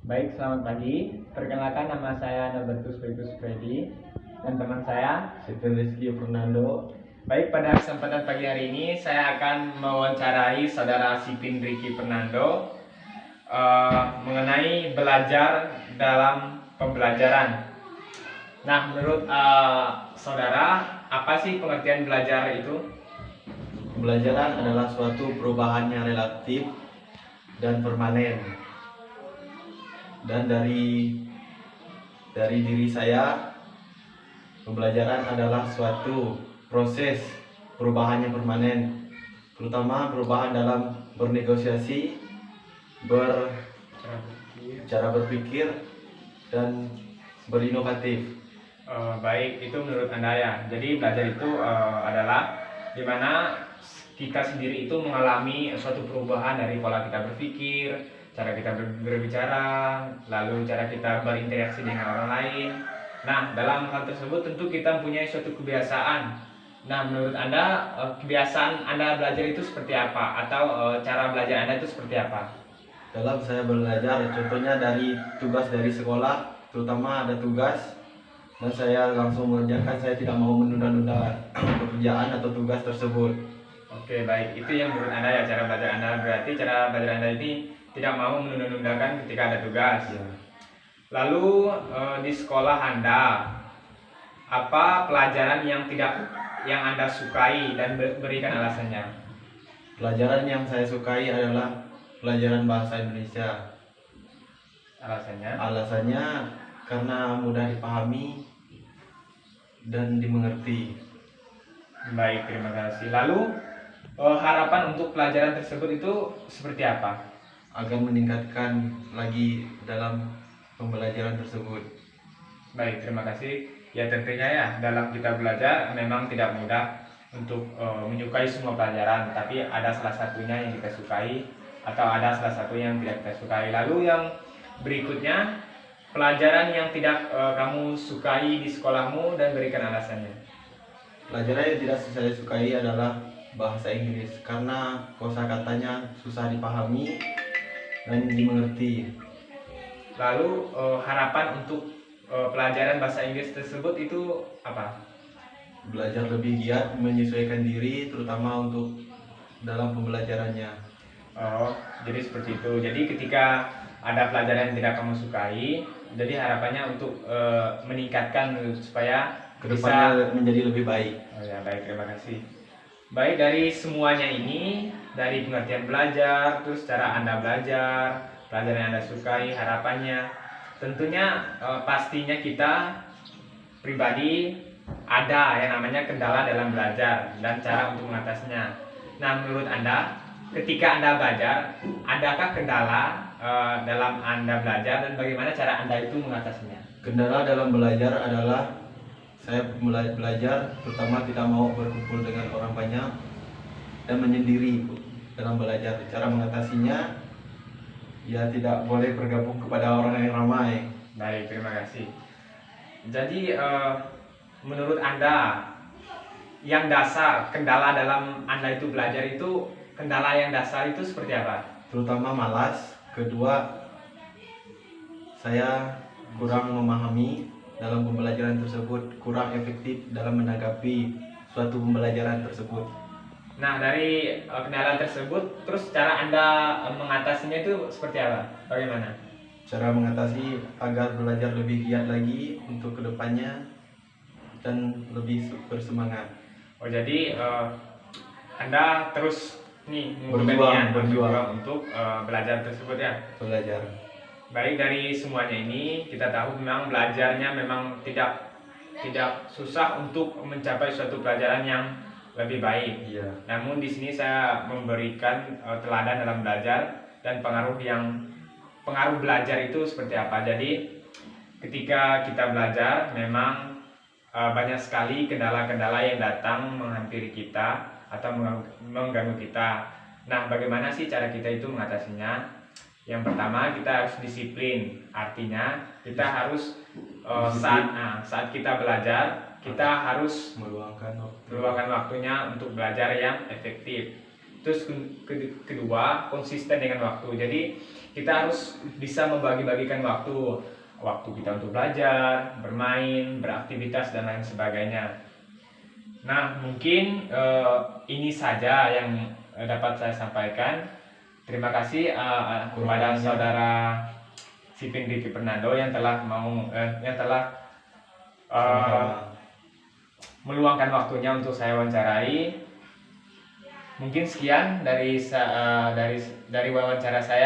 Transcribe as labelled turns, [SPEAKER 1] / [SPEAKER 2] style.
[SPEAKER 1] Baik, selamat pagi. Perkenalkan, nama saya Norbertus Vitus Freddy dan teman saya
[SPEAKER 2] Sipil Rizky Fernando.
[SPEAKER 1] Baik, pada kesempatan pagi hari ini saya akan mewawancarai saudara Sipin Ricky Fernando mengenai belajar dalam pembelajaran. Nah, menurut saudara, apa sih pengertian belajar itu?
[SPEAKER 2] Pembelajaran adalah suatu perubahan yang relatif dan permanen. Dan dari diri saya, pembelajaran adalah suatu proses perubahan yang permanen, terutama perubahan dalam bernegosiasi, cara berpikir, dan berinovatif.
[SPEAKER 1] Baik, itu menurut Anda ya. Jadi belajar itu adalah dimana kita sendiri itu mengalami suatu perubahan dari pola kita berpikir, cara kita berbicara, lalu cara kita berinteraksi dengan orang lain. Nah, dalam hal tersebut tentu kita mempunyai suatu kebiasaan. Nah, menurut Anda kebiasaan Anda belajar itu seperti apa? Atau cara belajar Anda itu seperti apa?
[SPEAKER 2] Dalam saya belajar, contohnya dari tugas dari sekolah, terutama ada tugas dan saya langsung mengerjakan, saya tidak mau menunda-nunda pekerjaan atau tugas tersebut.
[SPEAKER 1] Oke, baik. Itu yang menurut Anda ya, cara belajar Anda. Berarti cara belajar Anda ini tidak mau menunda-nundakan ketika ada tugas.
[SPEAKER 2] Ya.
[SPEAKER 1] Lalu di sekolah Anda, apa pelajaran yang Anda sukai dan berikan alasannya?
[SPEAKER 2] Pelajaran yang saya sukai adalah pelajaran bahasa Indonesia.
[SPEAKER 1] Alasannya?
[SPEAKER 2] Alasannya karena mudah dipahami dan dimengerti.
[SPEAKER 1] Baik, terima kasih. Lalu harapan untuk pelajaran tersebut itu seperti apa?
[SPEAKER 2] Agar meningkatkan lagi dalam pembelajaran tersebut.
[SPEAKER 1] Baik, terima kasih. Ya tentunya ya, dalam kita belajar memang tidak mudah untuk menyukai semua pelajaran, tapi ada salah satunya yang kita sukai atau ada salah satu yang tidak kita sukai. Lalu yang berikutnya, pelajaran yang tidak kamu sukai di sekolahmu dan berikan alasannya.
[SPEAKER 2] Pelajaran yang tidak saya sukai adalah bahasa Inggris karena kosakatanya susah dipahami dan dimengerti.
[SPEAKER 1] Lalu harapan untuk pelajaran bahasa Inggris tersebut itu apa?
[SPEAKER 2] Belajar lebih giat, menyesuaikan diri, terutama untuk dalam pembelajarannya.
[SPEAKER 1] Oh, jadi seperti itu. Jadi ketika ada pelajaran yang tidak kamu sukai, jadi harapannya untuk meningkatkan supaya
[SPEAKER 2] Kedepannya
[SPEAKER 1] bisa
[SPEAKER 2] menjadi lebih baik.
[SPEAKER 1] Oh ya, baik, terima kasih. Baik, dari semuanya ini, dari pengertian belajar, terus cara Anda belajar, pelajaran yang Anda sukai, harapannya, tentunya pastinya kita pribadi ada yang namanya kendala dalam belajar dan cara untuk mengatasinya. Nah, menurut Anda, ketika Anda belajar, adakah kendala dalam Anda belajar dan bagaimana cara Anda itu mengatasinya?
[SPEAKER 2] Kendala dalam belajar adalah saya belajar terutama tidak mau berkumpul dengan orang banyak dan menyendiri dalam belajar. Cara mengatasinya ya tidak boleh bergabung kepada orang yang ramai.
[SPEAKER 1] Baik, terima kasih. Jadi menurut Anda yang dasar kendala dalam Anda itu belajar itu kendala yang dasar itu seperti apa?
[SPEAKER 2] Terutama malas. Kedua, saya kurang memahami dalam pembelajaran tersebut, kurang efektif dalam menanggapi suatu pembelajaran tersebut.
[SPEAKER 1] Nah, dari kendala tersebut, terus cara Anda mengatasinya itu seperti apa? Bagaimana?
[SPEAKER 2] Cara mengatasi agar belajar lebih giat lagi untuk kedepannya dan lebih bersemangat.
[SPEAKER 1] Oh, jadi Anda terus nih
[SPEAKER 2] berjuang
[SPEAKER 1] untuk belajar tersebut ya.
[SPEAKER 2] Belajar.
[SPEAKER 1] Baik, dari semuanya ini kita tahu memang belajarnya memang tidak susah untuk mencapai suatu pelajaran yang lebih baik.
[SPEAKER 2] Iya.
[SPEAKER 1] Namun di sini saya memberikan teladan dalam belajar dan pengaruh belajar itu seperti apa. Jadi ketika kita belajar memang banyak sekali kendala-kendala yang datang menghampiri kita atau mengganggu kita. Nah, bagaimana sih cara kita itu mengatasinya? Yang pertama, kita harus disiplin. Artinya kita harus saat kita belajar, kita harus meluangkan waktunya untuk belajar yang efektif. Terus kedua, konsisten dengan waktu. Jadi kita harus bisa membagi-bagikan waktu kita untuk belajar, bermain, beraktivitas dan lain sebagainya. Nah, mungkin ini saja yang dapat saya sampaikan. Terima kasih kepada saudara Sipin Ricky Fernando yang telah meluangkan waktunya untuk saya wawancarai. Mungkin sekian dari wawancara saya.